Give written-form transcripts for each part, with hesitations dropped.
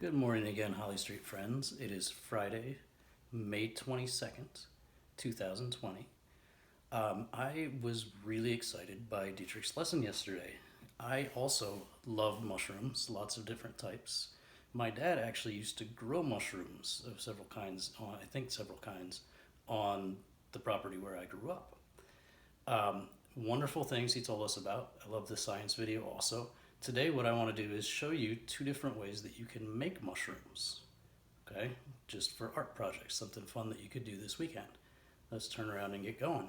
Good morning again, Holly Street friends. It is Friday, May 22nd, 2020. I was really excited by Dietrich's lesson yesterday. I also love mushrooms, lots of different types. My dad actually used to grow mushrooms of several kinds, I think several kinds, on the property where I grew up. Wonderful things he told us about. I love the science video also. Today what I want to do is show you two different ways that you can make mushrooms. Okay, just for art projects, something fun that you could do this weekend. Let's turn around and get going.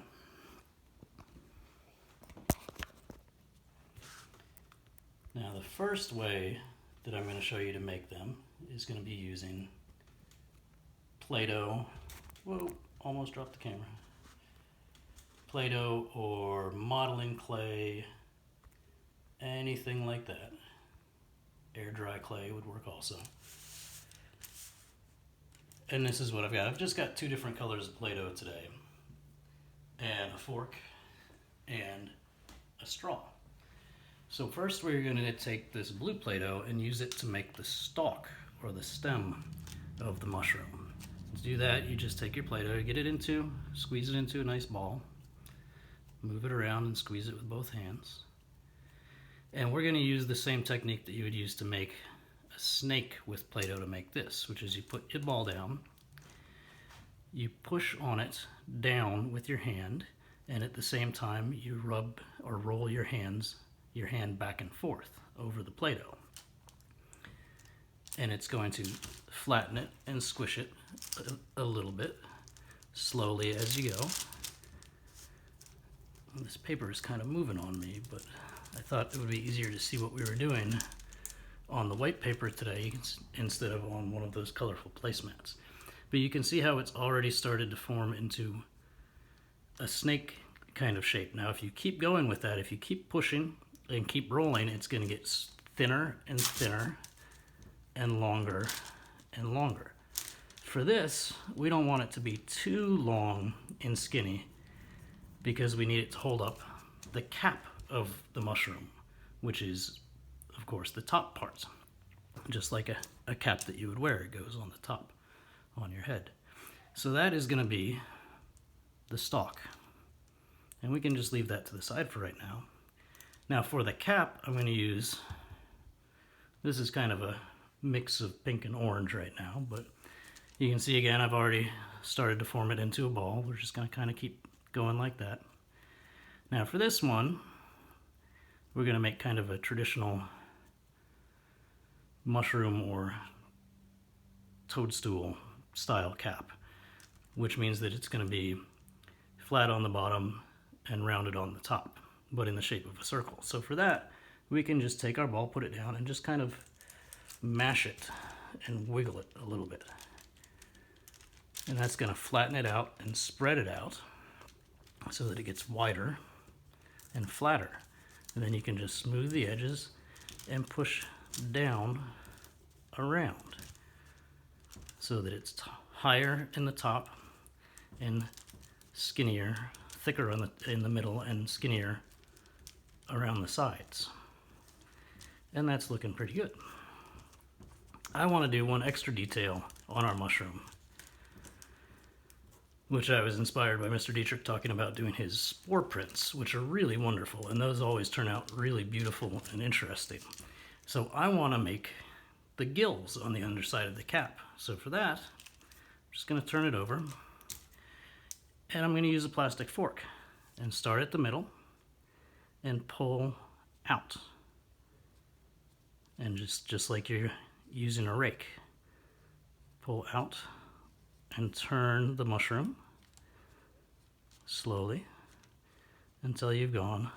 Now the first way that I'm going to show you to make them is going to be using Play-Doh. Whoa, almost dropped the camera. Play-Doh or modeling clay, anything like that. Air dry clay would work also. And this is what I've got. I've just got two different colors of Play-Doh today, and a fork and a straw. So first we're going to take this blue Play-Doh and use it to make the stalk or the stem of the mushroom. To do that, you just take your Play-Doh, squeeze it into a nice ball, move it around and squeeze it with both hands. And we're going to use the same technique that you would use to make a snake with Play-Doh to make this, which is you put your ball down, you push on it down with your hand, and at the same time you rub or roll your hand back and forth over the Play-Doh. And it's going to flatten it and squish it a little bit, slowly as you go. This paper is kind of moving on me, but I thought it would be easier to see what we were doing on the white paper today instead of on one of those colorful placemats. But you can see how it's already started to form into a snake kind of shape. Now if you keep going with that, if you keep pushing and keep rolling, it's going to get thinner and thinner and longer and longer. For this, we don't want it to be too long and skinny because we need it to hold up the cap of the mushroom, which is, of course, the top part. Just like a cap that you would wear, it goes on the top on your head. So that is going to be the stalk. And we can just leave that to the side for right now. Now for the cap, I'm going to use, this is kind of a mix of pink and orange right now, but you can see again, I've already started to form it into a ball. We're just going to kind of keep going like that. Now for this one, we're going to make kind of a traditional mushroom or toadstool style cap, which means that it's going to be flat on the bottom and rounded on the top, but in the shape of a circle. So for that, we can just take our ball, put it down, and just kind of mash it and wiggle it a little bit. And that's going to flatten it out and spread it out so that it gets wider and flatter. And then you can just smooth the edges and push down around so that it's higher in the top and skinnier, thicker in the middle and skinnier around the sides. And that's looking pretty good. I want to do one extra detail on our mushroom, which I was inspired by Mr. Dietrich talking about doing his spore prints, which are really wonderful, and those always turn out really beautiful and interesting. So I want to make the gills on the underside of the cap. So for that, I'm just going to turn it over, and I'm going to use a plastic fork and start at the middle and pull out. And just like you're using a rake, pull out and turn the mushroom slowly until you've gone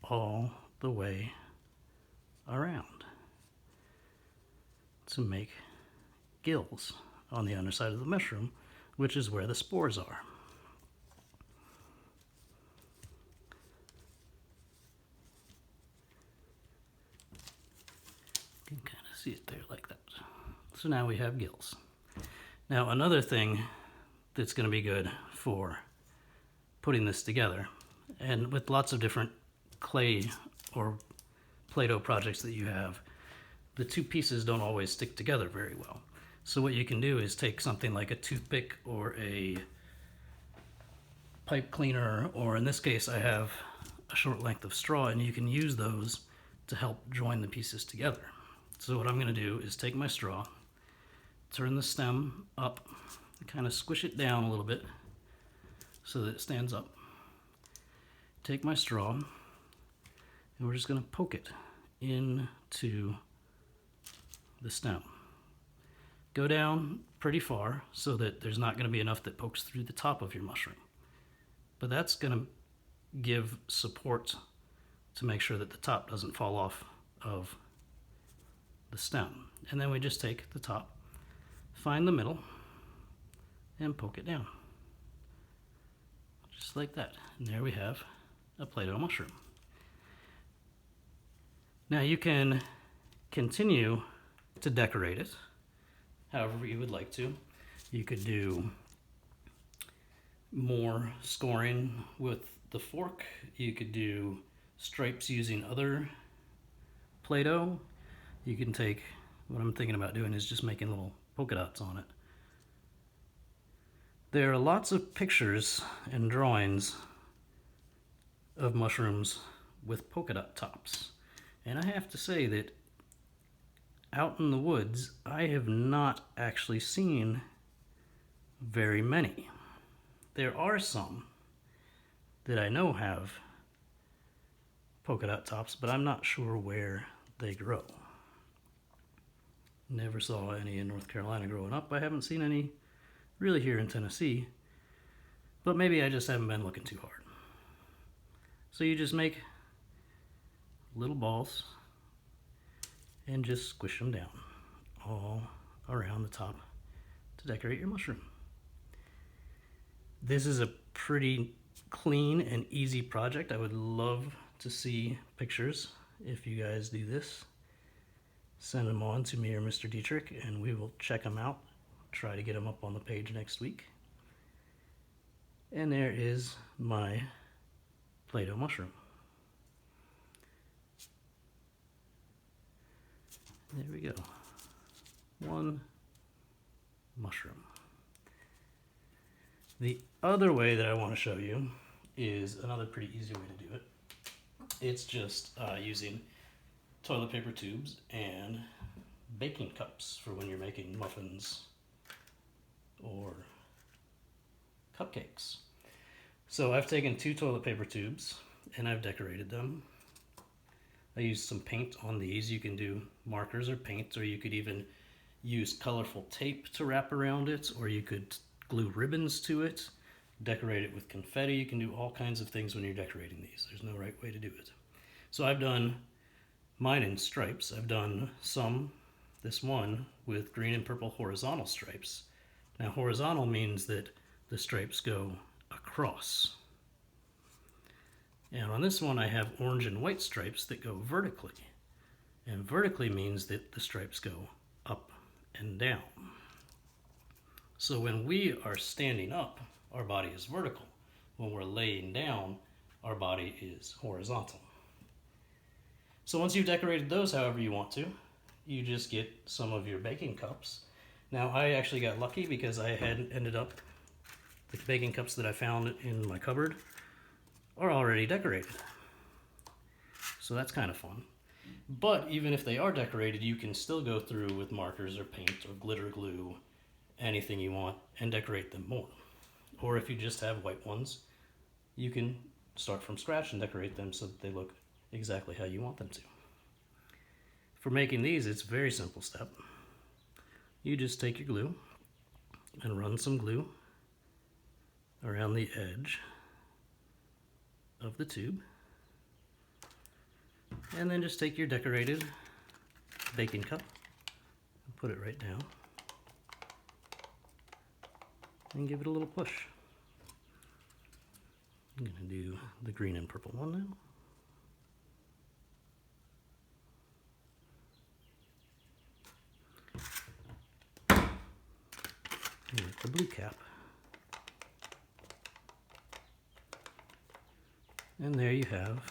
all the way around to make gills on the underside of the mushroom, which is where the spores are. You can kind of see it there like that. So now we have gills. Now another thing that's going to be good for putting this together, and with lots of different clay or Play-Doh projects that you have, the two pieces don't always stick together very well. So what you can do is take something like a toothpick or a pipe cleaner, or in this case I have a short length of straw, and you can use those to help join the pieces together. So what I'm going to do is take my straw, turn the stem up, and kind of squish it down a little bit so that it stands up. Take my straw, and we're just going to poke it into the stem. Go down pretty far so that there's not going to be enough that pokes through the top of your mushroom. But that's going to give support to make sure that the top doesn't fall off of the stem. And then we just take the top, find the middle, and poke it down. Just like that. And there we have a Play-Doh mushroom. Now you can continue to decorate it however you would like to. You could do more scoring with the fork. You could do stripes using other Play-Doh. You can take, what I'm thinking about doing is just making little polka dots on it. There are lots of pictures and drawings of mushrooms with polka dot tops. And I have to say that out in the woods, I have not actually seen very many. There are some that I know have polka dot tops, but I'm not sure where they grow. Never saw any in North Carolina growing up. I haven't seen any really here in Tennessee, but maybe I just haven't been looking too hard. So you just make little balls and just squish them down all around the top to decorate your mushroom. This is a pretty clean and easy project. I would love to see pictures if you guys do this. Send them on to me or Mr. Dietrich and we will check them out. Try to get them up on the page next week. And there is my Play-Doh mushroom. There we go. One mushroom. The other way that I want to show you is another pretty easy way to do it. It's just using toilet paper tubes and baking cups for when you're making muffins or cupcakes. So I've taken 2 toilet paper tubes and I've decorated them. I used some paint on these. You can do markers or paint, or you could even use colorful tape to wrap around it, or you could glue ribbons to it, decorate it with confetti. You can do all kinds of things when you're decorating these. There's no right way to do it. So I've done mine in stripes. I've done this one with green and purple horizontal stripes. Now horizontal means that the stripes go across. And on this one I have orange and white stripes that go vertically. And vertically means that the stripes go up and down. So when we are standing up, our body is vertical. When we're laying down, our body is horizontal. So once you've decorated those however you want to, you just get some of your baking cups. Now I actually got lucky because I had ended up, the baking cups that I found in my cupboard are already decorated. So that's kind of fun. But even if they are decorated, you can still go through with markers or paint or glitter glue, anything you want, and decorate them more. Or if you just have white ones, you can start from scratch and decorate them so that they look exactly how you want them to. For making these, it's a very simple step. You just take your glue and run some glue around the edge of the tube, and then just take your decorated baking cup and put it right down and give it a little push. I'm going to do the green and purple one now. And with the blue cap. And there you have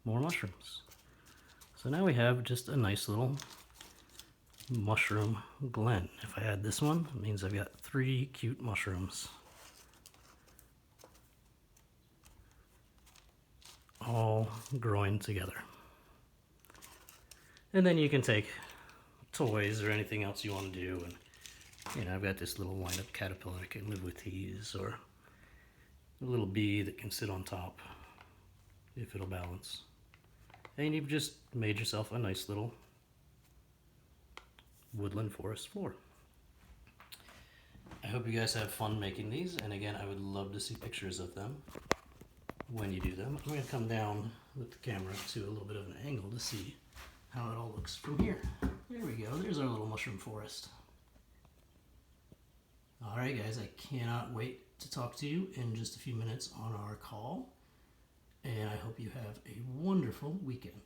more mushrooms. So now we have just a nice little mushroom glen. If I add this one, it means I've got 3 cute mushrooms. All growing together. And then you can take toys or anything else you want to do, and you know, I've got this little wind-up caterpillar that can live with these, or a little bee that can sit on top if it'll balance. And you've just made yourself a nice little woodland forest floor. I hope you guys have fun making these, and again, I would love to see pictures of them when you do them. I'm going to come down with the camera to a little bit of an angle to see how it all looks from here. There we go, there's our little mushroom forest. Alright guys, I cannot wait to talk to you in just a few minutes on our call, and I hope you have a wonderful weekend.